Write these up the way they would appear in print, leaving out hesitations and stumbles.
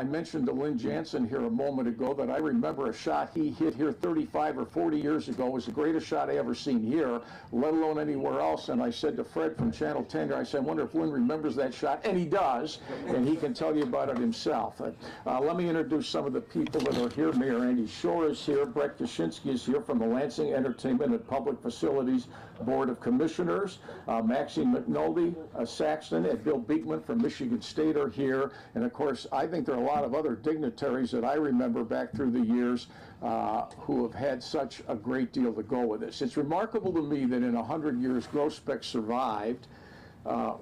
I mentioned to Lynn Jansen here a moment ago that I remember a shot he hit here 35 or 40 years ago was the greatest shot I ever seen here, let alone anywhere else. And I said to Fred from Channel 10, I said, I wonder if Lynn remembers that shot. And he does, and he can tell you about it himself. Let me introduce some of the people that are here. Mayor Andy Shore is here. Brett Kaczynski is here from the Lansing Entertainment and Public Facilities Board of Commissioners. Maxine McNulty, Saxton, and Bill Beekman from Michigan State are here. And of course, I think there are a lot of other dignitaries that I remember back through the years who have had such a great deal to go with this. It's remarkable to me that in 100 years, Groesbeck survived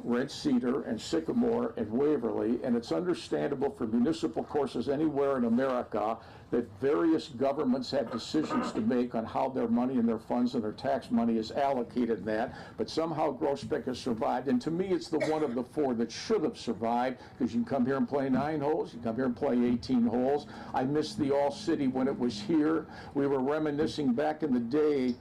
Red Cedar and Sycamore and Waverly, and it's understandable for municipal courses anywhere in America that various governments have decisions to make on how their money and their funds and their tax money is allocated in that, but somehow Groesbeck has survived, and to me it's the one of the four that should have survived, because you can come here and play 9 holes, you can come here and play 18 holes. I miss the All-City when it was here. We were reminiscing back in the day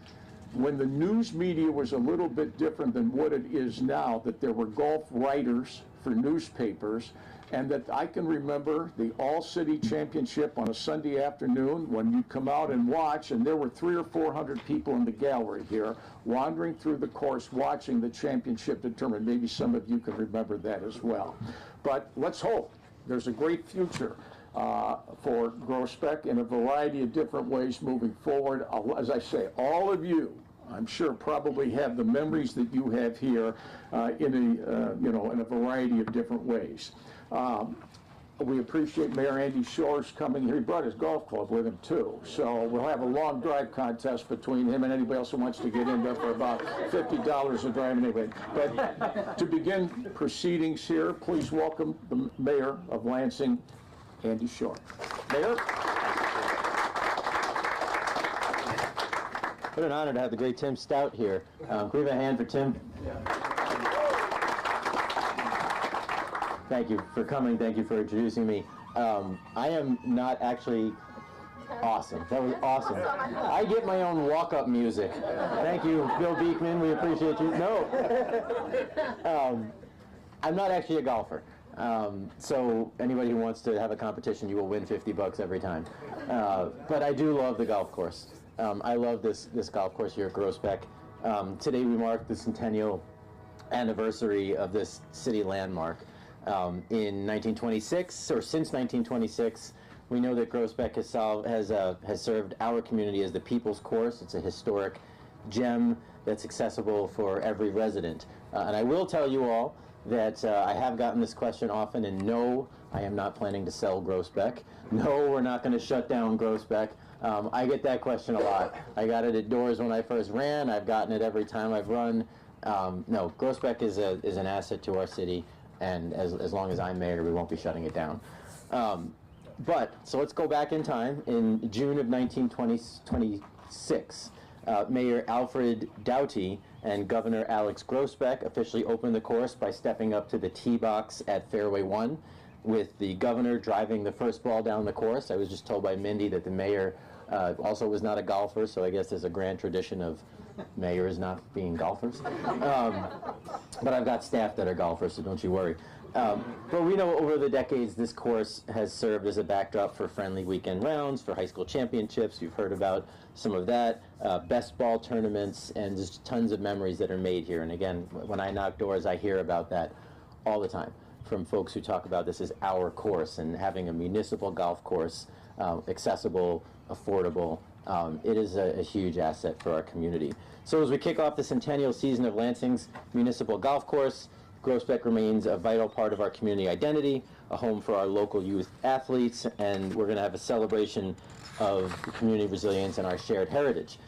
when the news media was a little bit different than what it is now, that there were golf writers for newspapers, and that I can remember the All-City Championship on a Sunday afternoon when you'd come out and watch, and there were 300 or 400 people in the gallery here wandering through the course watching the championship determined. Maybe some of you can remember that as well. But let's hope there's a great future for Groesbeck in a variety of different ways moving forward. As I say, all of you, I'm sure, probably have the memories that you have here in a variety of different ways. We appreciate Mayor Andy Shore's coming here. He brought his golf club with him too, so we'll have a long drive contest between him and anybody else who wants to get in there for about $50 a drive anyway. But to begin proceedings here, please welcome the Mayor of Lansing, Andy Shore. Mayor? What an honor to have the great Tim Stout here. Can we have a hand for Tim? Thank you for coming. Thank you for introducing me. I am not actually awesome. That was awesome. I get my own walk-up music. Thank you, Bill Beekman. We appreciate you. No. I'm not actually a golfer. So anybody who wants to have a competition, you will win $50 every time. But I do love the golf course. I love this golf course here at Groesbeck. Today we mark the centennial anniversary of this city landmark. In 1926, or since 1926, we know that Groesbeck has served our community as the People's Course. It's a historic gem that's accessible for every resident. And I will tell you all that I have gotten this question often, and no, I am not planning to sell Groesbeck. No, we're not going to shut down Groesbeck. I get that question a lot. I got it at doors when I first ran. I've gotten it every time I've run. No, Groesbeck is an asset to our city, and as long as I'm mayor, we won't be shutting it down. So let's go back in time. In June of 1926, Mayor Alfred Doughty and Governor Alex Groesbeck officially opened the course by stepping up to the tee box at Fairway 1, with the governor driving the first ball down the course. I was just told by Mindy that the mayor also was not a golfer, so I guess there's a grand tradition of mayors not being golfers. But I've got staff that are golfers, so don't you worry. But we know over the decades this course has served as a backdrop for friendly weekend rounds, for high school championships. You've heard about some of that, best ball tournaments, and just tons of memories that are made here. And again, when I knock doors, I hear about that all the time from folks who talk about this as our course, and having a municipal golf course, accessible, affordable. It is a huge asset for our community. So as we kick off the centennial season of Lansing's municipal golf course, Groesbeck remains a vital part of our community identity, a home for our local youth athletes, and we're going to have a celebration of community resilience and our shared heritage.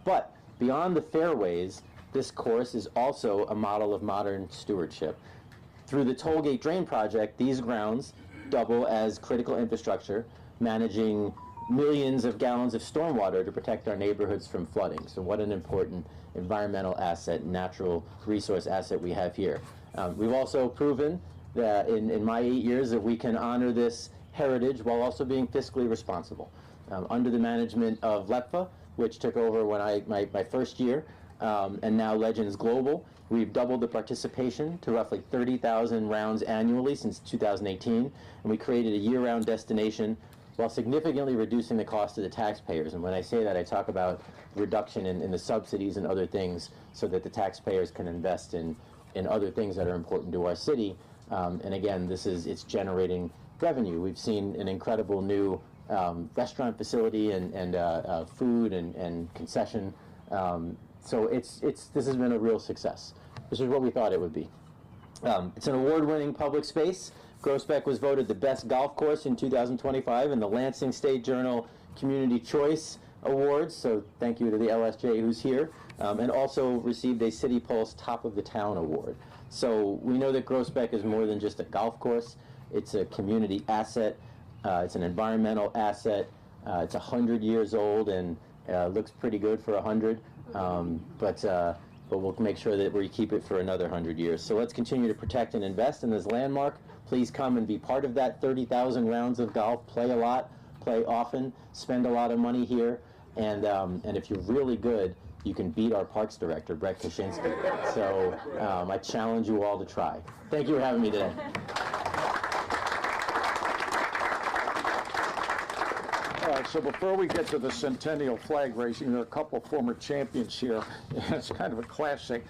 But beyond the fairways, this course is also a model of modern stewardship. Through the Tollgate Drain Project, these grounds double as critical infrastructure, managing millions of gallons of stormwater to protect our neighborhoods from flooding. So what an important environmental asset, natural resource asset we have here. We've also proven that in my 8 years that we can honor this heritage while also being fiscally responsible. Under the management of LEPFA, which took over when my first year, and now Legends Global, We've doubled the participation to roughly 30,000 rounds annually since 2018, and we created a year-round destination while significantly reducing the cost to the taxpayers. And when I say that, I talk about reduction in the subsidies and other things so that the taxpayers can invest in other things that are important to our city. And again, it's generating revenue. We've seen an incredible new restaurant facility and food and concession. So this has been a real success. This is what we thought it would be. It's an award-winning public space. Groesbeck was voted the best golf course in 2025 in the Lansing State Journal Community Choice Awards, so thank you to the LSJ who's here, and also received a City Pulse Top of the Town Award. So we know that Groesbeck is more than just a golf course. It's a community asset. It's an environmental asset. It's 100 years old and looks pretty good for 100, but we'll make sure that we keep it for another 100 years. So let's continue to protect and invest in this landmark. Please come and be part of that 30,000 rounds of golf. Play a lot, play often, spend a lot of money here, and if you're really good, you can beat our parks director, Brett Kaczynski. So I challenge you all to try. Thank you for having me today. All right, so before we get to the centennial flag raising, there are a couple former champions here. It's kind of a classic.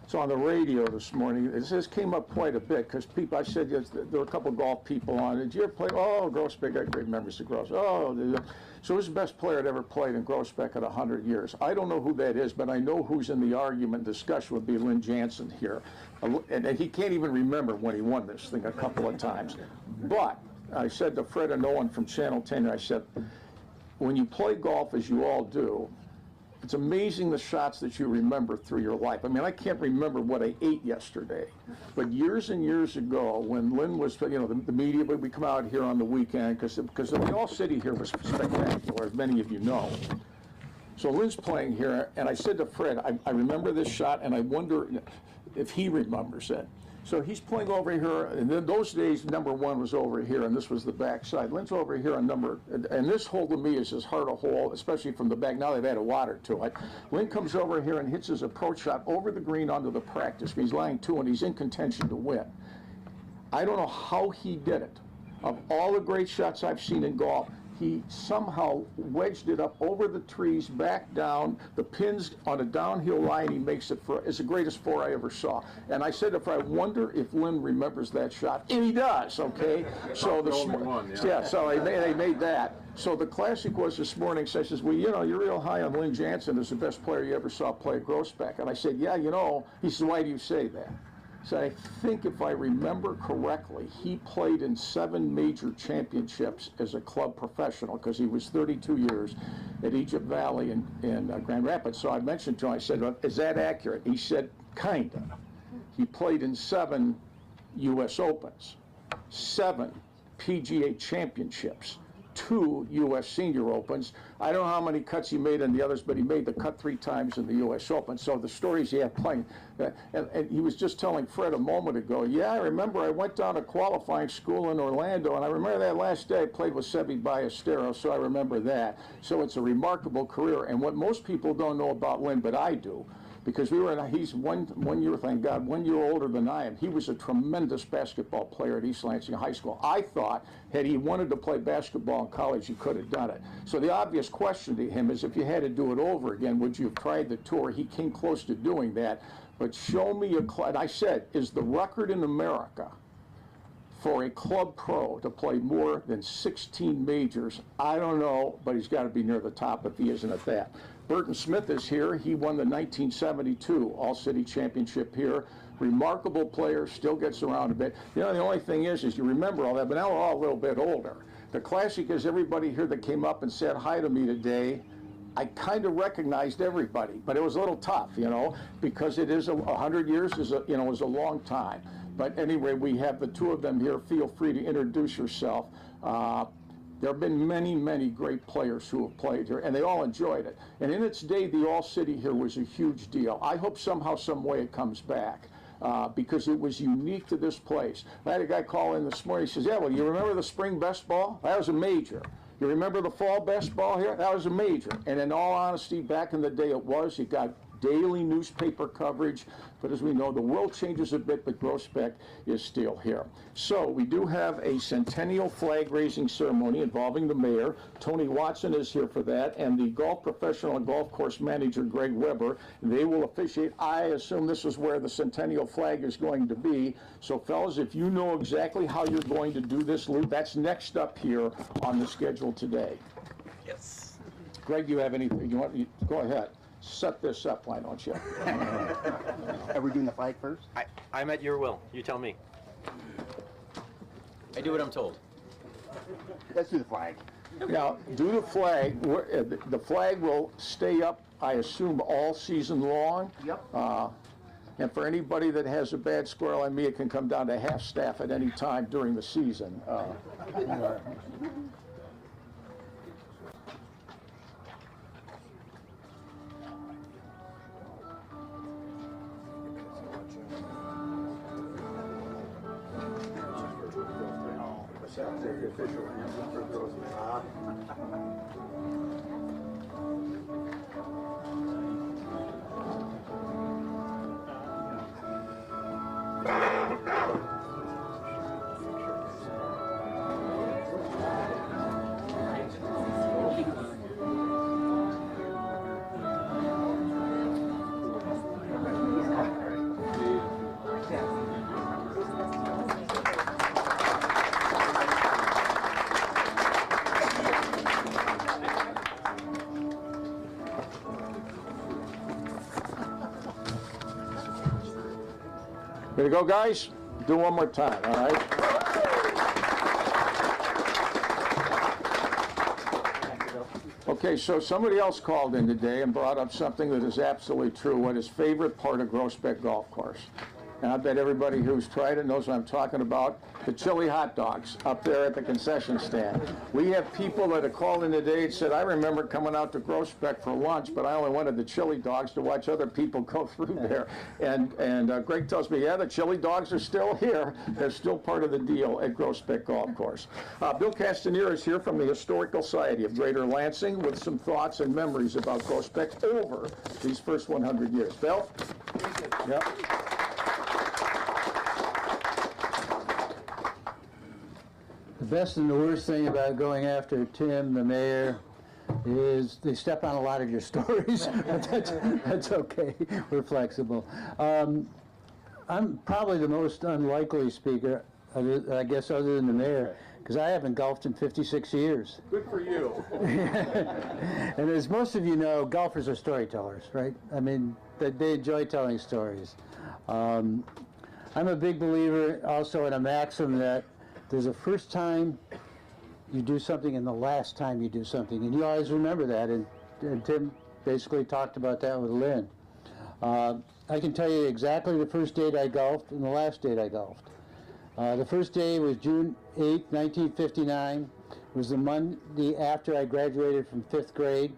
So on the radio this morning, this came up quite a bit because people, I said there were a couple golf people on. Did you ever play? Oh, Groesbeck, I got great memories of Groesbeck. Oh, so who's the best player that ever played in Groesbeck at 100 years? I don't know who that is, but I know who's in the argument discussion would be Lynn Jansen here. And he can't even remember when he won this thing a couple of times. But I said to Fred and Owen from Channel 10, I said, when you play golf as you all do, it's amazing the shots that you remember through your life. I mean, I can't remember what I ate yesterday, but years and years ago, when Lynn was, the media, we come out here on the weekend because the whole city here was spectacular, as many of you know. So Lynn's playing here, and I said to Fred, I remember this shot, and I wonder if he remembers it. So he's playing over here, and then those days, number one was over here, and this was the backside. Lynn's over here on and this hole to me is as hard a hole, especially from the back. Now they've added water to it. Lynn comes over here and hits his approach shot over the green onto the practice. He's lying two, and he's in contention to win. I don't know how he did it. Of all the great shots I've seen in golf, he somehow wedged it up over the trees, back down, the pins on a downhill line. He makes it for, it's the greatest four I ever saw. And I said, I wonder if Lynn remembers that shot. And he does, okay? So so they made that. So the classic was this morning, says, well, you're real high on Lynn Jansen as the best player you ever saw play at Groesbeck. And I said, yeah, he said, why do you say that? So I think if I remember correctly, he played in 7 major championships as a club professional because he was 32 years at Egypt Valley in Grand Rapids. So I mentioned to him, I said, well, is that accurate? He said, kind of. He played in 7 U.S. Opens, 7 PGA championships, 2 U.S. Senior Opens. I don't know how many cuts he made in the others, but he made the cut 3 times in the U.S. Open. So the stories he had playing, and he was just telling Fred a moment ago, yeah, I remember I went down to qualifying school in Orlando, and I remember that last day I played with Seve Ballesteros, so I remember that. So it's a remarkable career, and what most people don't know about Lynn, but I do, because he's one year, thank God, 1 year older than I am. He was a tremendous basketball player at East Lansing High School. I thought, had he wanted to play basketball in college, he could have done it. So the obvious question to him is, if you had to do it over again, would you have tried the tour? He came close to doing that. But show me and I said, is the record in America for a club pro to play more than 16 majors? I don't know, but he's got to be near the top if he isn't at that. Burton Smith is here. He won the 1972 All-City Championship here. Remarkable player, still gets around a bit. The only thing is you remember all that, but now we're all a little bit older. The classic is everybody here that came up and said hi to me today, I kind of recognized everybody, but it was a little tough, because it is 100 years is a long time. But anyway, we have the two of them here. Feel free to introduce yourself. There have been many, many great players who have played here, and they all enjoyed it. And in its day, the All-City here was a huge deal. I hope somehow, some way it comes back, because it was unique to this place. I had a guy call in this morning. He says, yeah, well, you remember the spring best ball? That was a major. You remember the fall best ball here? That was a major. And in all honesty, back in the day it was. You got daily newspaper coverage. But as we know, the world changes a bit, but Groesbeck is still here. So we do have a centennial flag raising ceremony involving the mayor. Tony Watson is here for that, and the golf professional and golf course manager, Greg Weber. They will officiate. I assume this is where the centennial flag is going to be. So fellas, if you know exactly how you're going to do this, Lou, that's next up here on the schedule today. Yes. Greg, do you have anything? Go ahead. Set this up, why don't you? Are we doing the flag first? I'm at your will. You tell me. I do what I'm told. Let's do the flag. Now, do the flag. The flag will stay up, I assume, all season long. Yep. And for anybody that has a bad squirrel on me, it can come down to half staff at any time during the season. Ready to go, guys? Do one more time, all right? Okay, so somebody else called in today and brought up something that is absolutely true, what his favorite part of Groesbeck Golf Course. And I bet everybody who's tried it knows what I'm talking about, the chili hot dogs up there at the concession stand. We have people that have called in today and said, I remember coming out to Groesbeck for lunch, but I only wanted the chili dogs to watch other people go through there. And Greg tells me, yeah, the chili dogs are still here. They're still part of the deal at Groesbeck Golf Course. Bill Castanier is here from the Historical Society of Greater Lansing with some thoughts and memories about Groesbeck over these first 100 years. Bill? Yep. The best and the worst thing about going after Tim, the mayor, is they step on a lot of your stories. That's okay. We're flexible. I'm probably the most unlikely speaker, I guess, other than the mayor, because I haven't golfed in 56 years. Good for you. And as most of you know, golfers are storytellers, right? I mean, they enjoy telling stories. I'm a big believer also in a maxim that there's a first time you do something and the last time you do something. And you always remember that. And Tim basically talked about that with Lynn. I can tell you exactly the first date I golfed and the last date I golfed. The first day was June 8, 1959. It was the Monday after I graduated from 5th grade,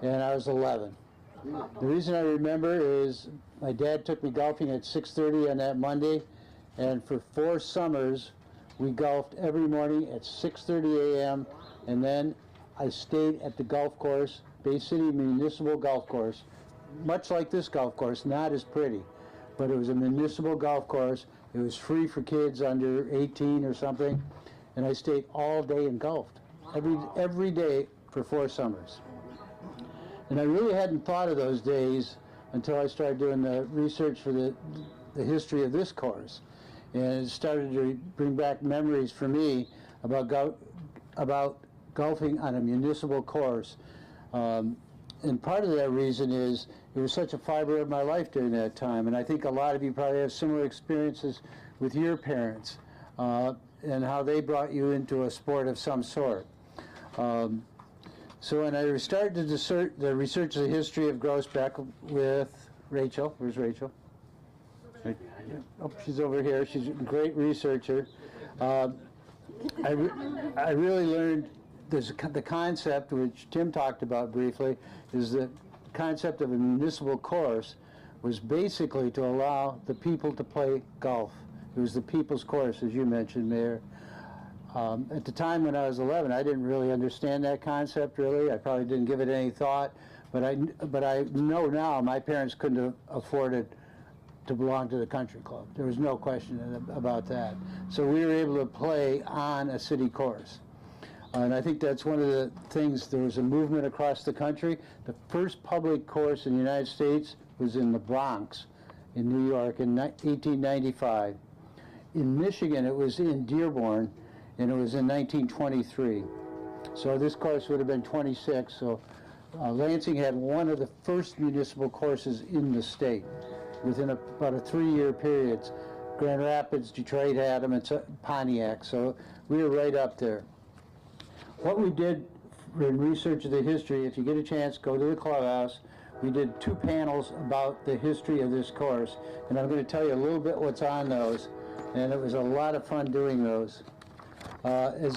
and I was 11. The reason I remember is my dad took me golfing at 6:30 on that Monday, and for 4 summers, we golfed every morning at 6:30 a.m. and then I stayed at the golf course, Bay City Municipal Golf Course, much like this golf course, not as pretty, but it was a municipal golf course. It was free for kids under 18 or something, and I stayed all day and golfed every day for 4 summers. And I really hadn't thought of those days until I started doing the research for the history of this course. And it started to bring back memories for me about golfing on a municipal course. And part of that reason is it was such a fiber of my life during that time. And I think a lot of you probably have similar experiences with your parents and how they brought you into a sport of some sort. So when I started to research the history of Groesbeck with Rachel, where's Rachel? Oh, she's over here. She's a great researcher. I really learned the concept, which Tim talked about briefly, is the concept of a municipal course was basically to allow the people to play golf. It was the people's course, as you mentioned, Mayor. At the time when I was 11, I didn't really understand that concept, really. I probably didn't give it any thought. But I know now my parents couldn't have afforded to belong to the country club. There was no question about that. So we were able to play on a city course. And I think that's one of the things, there was a movement across the country. The first public course in the United States was in the Bronx in New York in 1895. In Michigan, it was in Dearborn, and it was in 1923. So this course would have been 26. So Lansing had one of the first municipal courses in the state within about a 3-year period. Grand Rapids, Detroit had them, and Pontiac. So we were right up there. What we did in research of the history, if you get a chance, go to the clubhouse. We did 2 panels about the history of this course, and I'm going to tell you a little bit what's on those, and it was a lot of fun doing those. As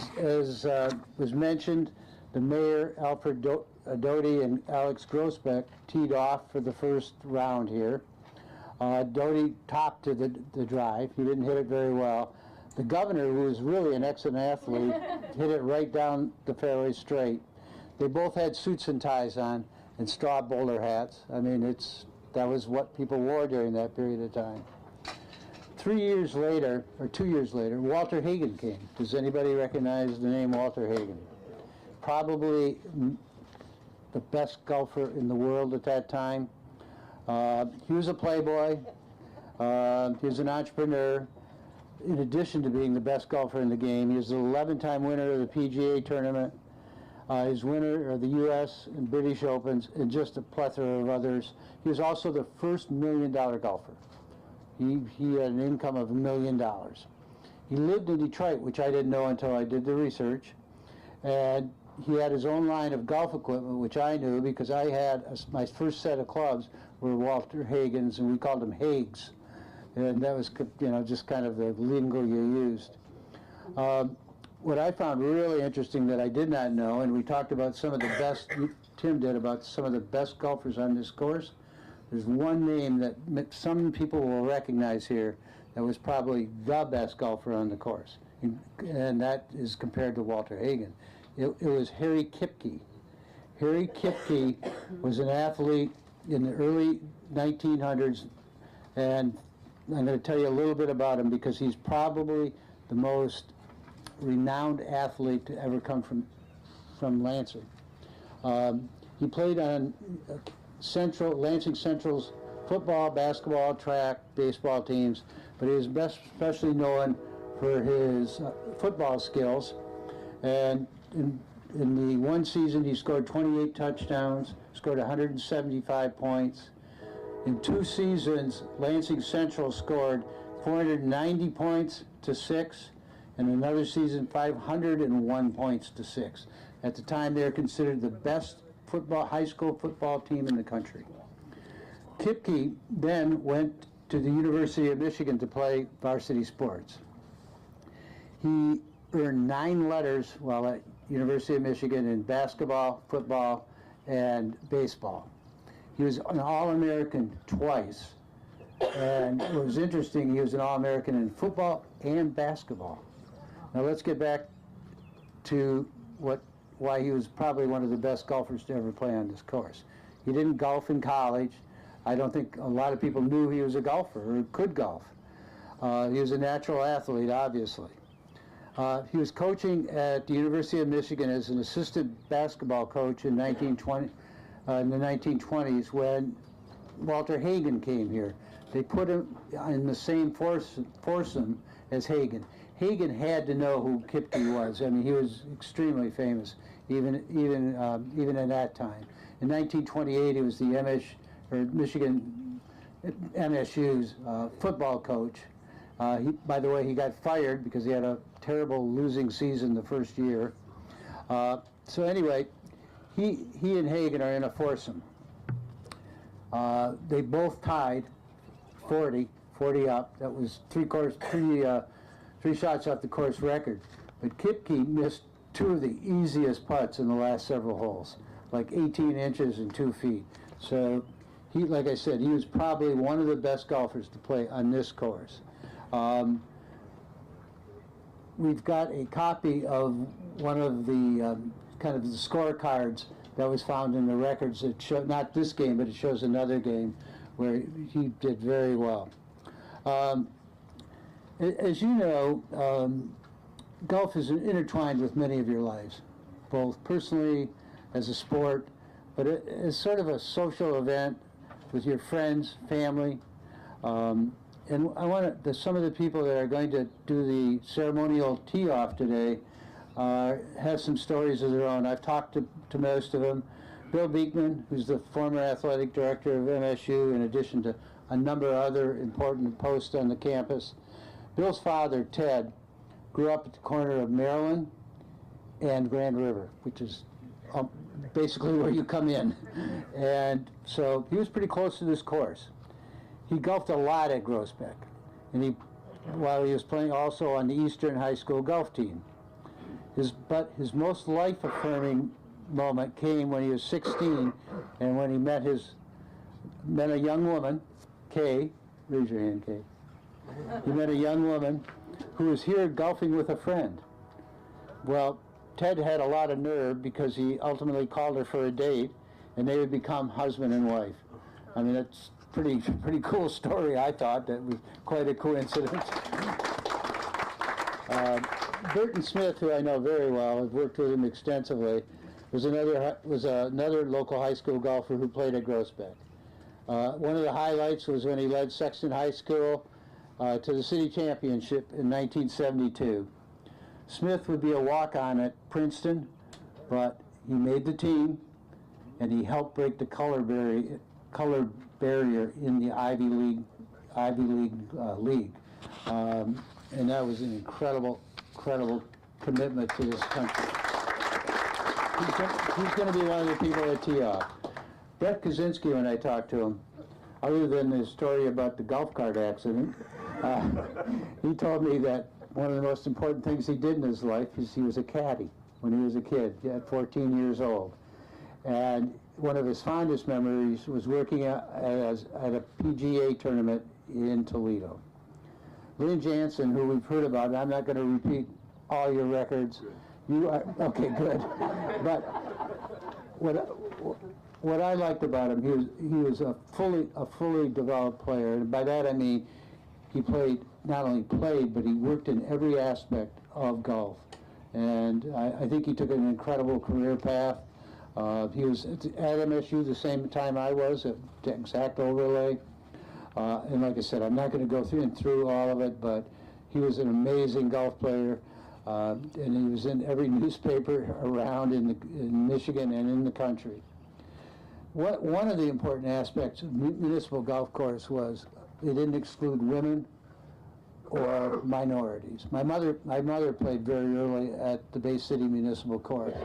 was mentioned, the mayor, Alfred Doty and Alex Groesbeck, teed off for the first round here. Doty topped to the drive. He didn't hit it very well. The governor, who was really an excellent athlete, hit it right down the fairway straight. They both had suits and ties on and straw bowler hats. I mean, that was what people wore during that period of time. 3 years later, or 2 years later, Walter Hagen came. Does anybody recognize the name Walter Hagen? Probably the best golfer in the world at that time. He was a playboy. He was an entrepreneur. In addition to being the best golfer in the game, he was the 11-time winner of the PGA tournament. He's winner of the U.S. and British Opens, and just a plethora of others. He was also the first $1 million golfer. He had an income of $1 million. He lived in Detroit, which I didn't know until I did the research. And he had his own line of golf equipment, which I knew because I had my first set of clubs were Walter Hagen's, and we called them Hagues. And that was, just kind of the lingo you used. What I found really interesting that I did not know, and we talked about some of the best, Tim did, about some of the best golfers on this course. There's one name that some people will recognize here that was probably the best golfer on the course, and that is compared to Walter Hagen. It was Harry Kipke. Harry Kipke was an athlete in the early 1900s, and I'm going to tell you a little bit about him because he's probably the most renowned athlete to ever come from Lansing. He played on Lansing Central's football, basketball, track, baseball teams, but he was especially known for his football skills. And in the one season, he scored 28 touchdowns, scored 175 points. In 2 seasons, Lansing Central scored 490 points to 6, and another season 501 points to 6. At the time, they were considered the best high school football team in the country. Kipke then went to the University of Michigan to play varsity sports. He earned 9 letters while at University of Michigan in basketball, football, and baseball. He was an All-American twice, and what was interesting, he was an All-American in football and basketball. Now let's get back to why he was probably one of the best golfers to ever play on this course. He didn't golf in college. I don't think a lot of people knew he was a golfer or could golf. He was a natural athlete, obviously. He was coaching at the University of Michigan as an assistant basketball coach in in the 1920s when Walter Hagen came here. They put him in the same foursome as Hagen. Hagen had to know who Kipke was. I mean, he was extremely famous, even in that time. In 1928, he was the MSU's football coach. By the way, he got fired because he had a terrible losing season the first year. So anyway, he and Hagen are in a foursome. They both tied 40 up. That was three shots off the course record. But Kipke missed 2 of the easiest putts in the last several holes, like 18 inches and 2 feet. So he, like I said, he was probably one of the best golfers to play on this course. We've got a copy of one of the kind of the scorecards that was found in the records that show, not this game, but it shows another game where he did very well. As you know, golf is intertwined with many of your lives, both personally, as a sport, but it's sort of a social event with your friends, family. And I want to, some of the people that are going to do the ceremonial tee-off today have some stories of their own. I've talked to most of them. Bill Beekman, who's the former athletic director of MSU, in addition to a number of other important posts on the campus. Bill's father, Ted, grew up at the corner of Maryland and Grand River, which is basically where you come in. And so he was pretty close to this course. He golfed a lot at Groesbeck, and while he was playing also on the Eastern High School golf team. But his most life-affirming moment came when he was 16, and when he met a young woman, Kay. Raise your hand, Kay. He met a young woman who was here golfing with a friend. Well, Ted had a lot of nerve because he ultimately called her for a date, and they would become husband and wife. I mean, that's pretty cool story, I thought. That was quite a coincidence. Burton Smith, who I know very well, I've worked with him extensively, was another local high school golfer who played at Groesbeck. One of the highlights was when he led Sexton High School to the city championship in 1972. Smith would be a walk-on at Princeton, but he made the team, and he helped break the color barrier in the Ivy League league, and that was an incredible commitment to this country. He's going to be one of the people at tee off. Brett Kaczynski, when I talked to him, other than the story about the golf cart accident, he told me that one of the most important things he did in his life is he was a caddy when he was a kid, at 14 years old. And one of his fondest memories was working at a PGA tournament in Toledo. Lynn Jansen, who we've heard about, I'm not going to repeat all your records. You are, okay, good. But what I liked about him, he was a fully developed player, and by that I mean he not only played, but he worked in every aspect of golf. And I think he took an incredible career path. He was at MSU the same time I was, at exact overlay. And like I said, I'm not going to go through all of it, but he was an amazing golf player. And he was in every newspaper around in Michigan and in the country. One of the important aspects of municipal golf course was they didn't exclude women or minorities. My mother played very early at the Bay City Municipal Course.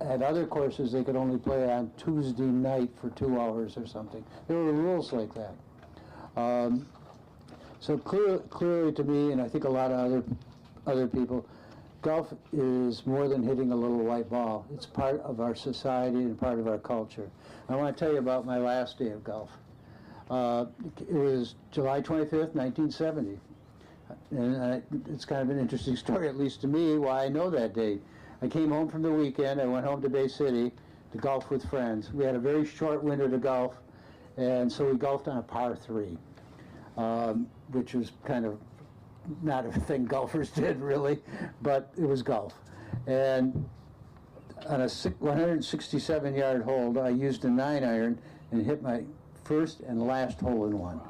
At other courses, they could only play on Tuesday night for 2 hours or something. There were rules like that. So clearly to me, and I think a lot of other people, golf is more than hitting a little white ball. It's part of our society and part of our culture. I want to tell you about my last day of golf. It was July 25th, 1970. And it's kind of an interesting story, at least to me, why I know that date. I came home from the weekend. I went home to Bay City to golf with friends. We had a very short window to golf, and so we golfed on a par 3, which was kind of not a thing golfers did, really, but it was golf. And on a 167-yard hole, I used a 9-iron and hit my first and last hole-in-one.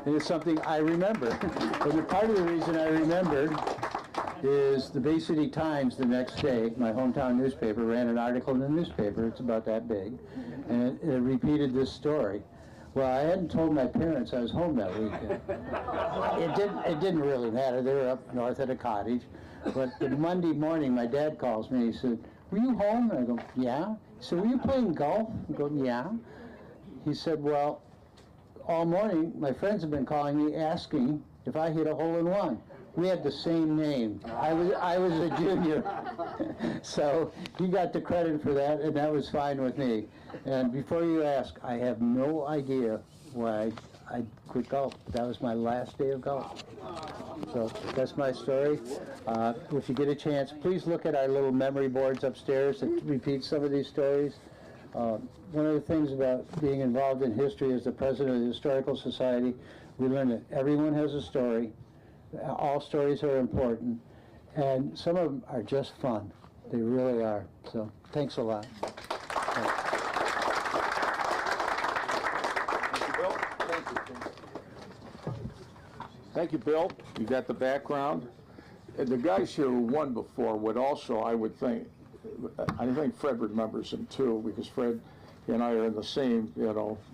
It's something I remember. And part of the reason I remembered is the Bay City Times the next day, my hometown newspaper, ran an article in the newspaper, it's about that big, and it repeated this story. Well, I hadn't told my parents I was home that weekend. It didn't really matter. They were up north at a cottage. But the Monday morning, my dad calls me. He said, "Were you home?" And I go, "Yeah." He said, "Were you playing golf?" I go, "Yeah." He said, "Well, all morning, my friends have been calling me asking if I hit a hole-in-one. We had the same name. I was a junior." So he got the credit for that, and that was fine with me. And before you ask, I have no idea why I quit golf. That was my last day of golf. So that's my story. If you get a chance, please look at our little memory boards upstairs that repeat some of these stories. One of the things about being involved in history as the president of the Historical Society, we learned that everyone has a story. All stories are important, and some of them are just fun. They really are. So thanks a lot. Thank you, Bill. You got the background. And the guys here who won before would also, I think Fred remembers him too, because Fred and I are in the same,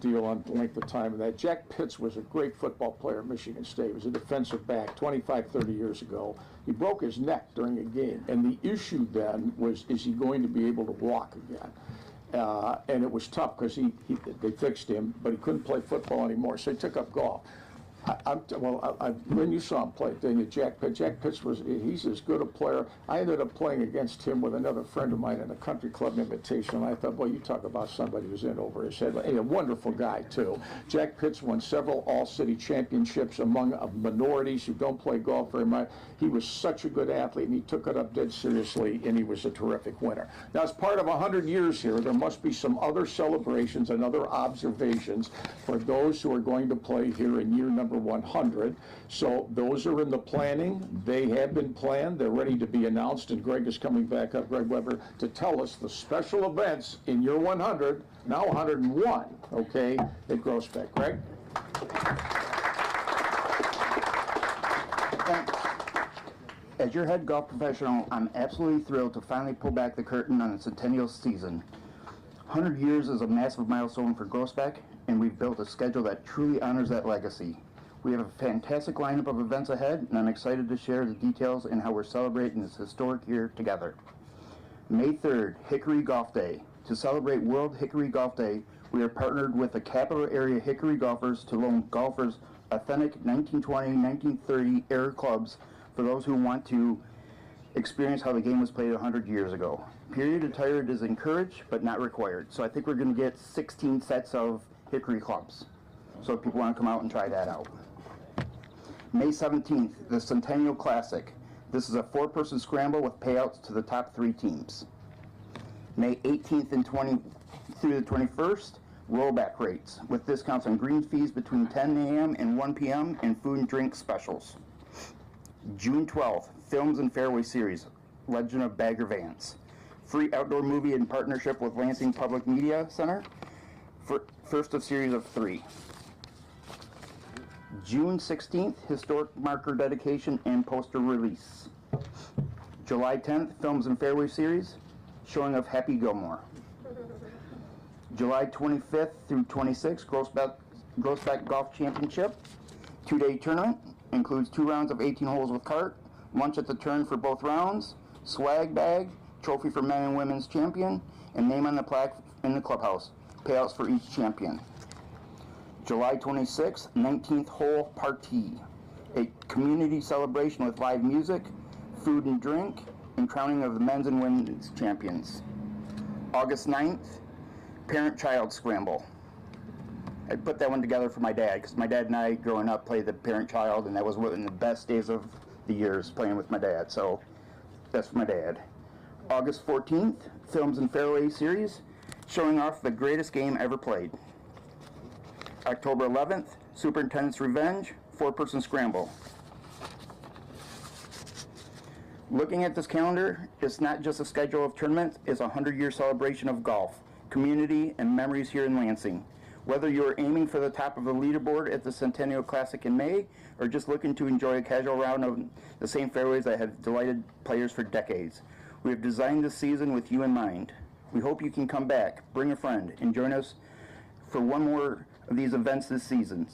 deal on length of time. And that Jack Pitts was a great football player at Michigan State. He was a defensive back 25, 30 years ago. He broke his neck during a game. And the issue then was, is he going to be able to walk again? And it was tough because they fixed him, but he couldn't play football anymore, so he took up golf. When you saw him play, didn't you, Jack Pitts? Jack Pitts he's as good a player. I ended up playing against him with another friend of mine in a country club invitation, and I thought, boy, you talk about somebody who's in over his head. A wonderful guy, too. Jack Pitts won several all-city championships among minorities who don't play golf very much. He was such a good athlete, and he took it up dead seriously, and he was a terrific winner. Now, as part of 100 years here, there must be some other celebrations and other observations for those who are going to play here in year number 100. So those are in the planning. They have been planned. They're ready to be announced, and Greg is coming back up, Greg Weber, to tell us the special events in year 100, now 101, okay, at Groesbeck. Greg? As your head golf professional, I'm absolutely thrilled to finally pull back the curtain on the centennial season. 100 years is a massive milestone for Groesbeck, and we've built a schedule that truly honors that legacy. We have a fantastic lineup of events ahead, and I'm excited to share the details and how we're celebrating this historic year together. May 3rd, Hickory Golf Day. To celebrate World Hickory Golf Day, we are partnered with the Capital Area Hickory Golfers to loan golfers authentic 1920-1930 era clubs for those who want to experience how the game was played 100 years ago. Period attire is encouraged, but not required. So I think we're going to get 16 sets of Hickory clubs. So if people want to come out and try that out. May 17th, the Centennial Classic. This is a 4-person scramble with payouts to the top 3 teams. May 18th and through the 21st, rollback rates with discounts on green fees between 10 a.m. and 1 p.m. and food and drink specials. June 12th, Films and Fairway Series, Legend of Bagger Vance. Free outdoor movie in partnership with Lansing Public Media Center. First of series of 3. June 16th, historic marker dedication and poster release. July 10th, Films and Fairway Series, showing of Happy Gilmore. July 25th through 26th, Groesbeck Golf Championship, 2-day tournament, includes 2 rounds of 18 holes with cart, lunch at the turn for both rounds, swag bag, trophy for men and women's champion, and name on the plaque in the clubhouse. Payouts for each champion. July 26th, 19th hole party, a community celebration with live music, food and drink, and crowning of the men's and women's champions. August 9th, parent-child scramble. I put that one together for my dad, because my dad and I, growing up, played the parent-child, and that was one of the best days of the years playing with my dad, so that's for my dad. August 14th, Films and Fairway Series, showing off the greatest game ever played. October 11th, Superintendent's Revenge, 4-person scramble. Looking at this calendar, it's not just a schedule of tournaments, it's a 100-year celebration of golf, community, and memories here in Lansing. Whether you're aiming for the top of the leaderboard at the Centennial Classic in May, or just looking to enjoy a casual round of the same fairways that have delighted players for decades, we have designed this season with you in mind. We hope you can come back, bring a friend, and join us for one more of these events this season.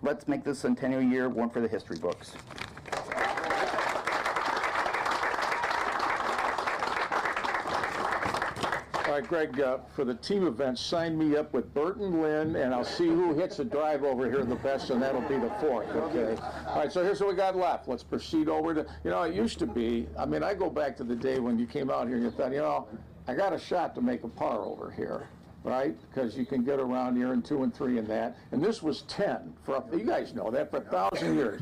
Let's make this centennial year one for the history books. All right, Greg, for the team events, sign me up with Burton Lynn, and I'll see who hits a drive over here the best, and that'll be the 4th, okay? All right, so here's what we got left. Let's proceed over to, it used to be, I go back to the day when you came out here and you thought, I got a shot to make a par over here, right? Because you can get around here in 2 and 3 and that. And this was 10. You guys know that for 1,000 years.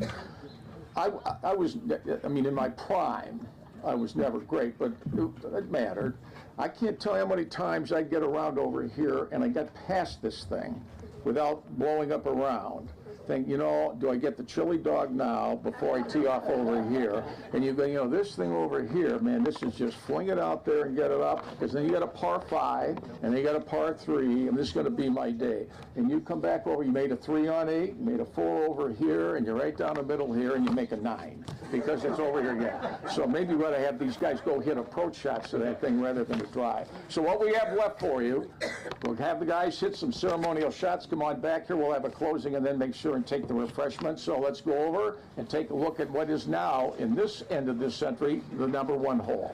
I was, I mean, in my prime, I was never great, but it mattered. I can't tell you how many times I get around over here and I got past this thing without blowing up around. Think, you know, do I get the chili dog now before I tee off over here? And you go, you know, this thing over here, man, this is just fling it out there and get it up, because then you got a par 5, and then you got a par 3, and this is going to be my day. And you come back over, you made a 3 on 8, you made a 4 over here, and you're right down the middle here, and you make a 9, because it's over here again. So maybe we ought to have these guys go hit approach shots to that thing rather than a drive. So what we have left for you, we'll have the guys hit some ceremonial shots. Come on back here, we'll have a closing, and then make sure and take the refreshments. So let's go over and take a look at what is now, in this end of this century, the #1 hole.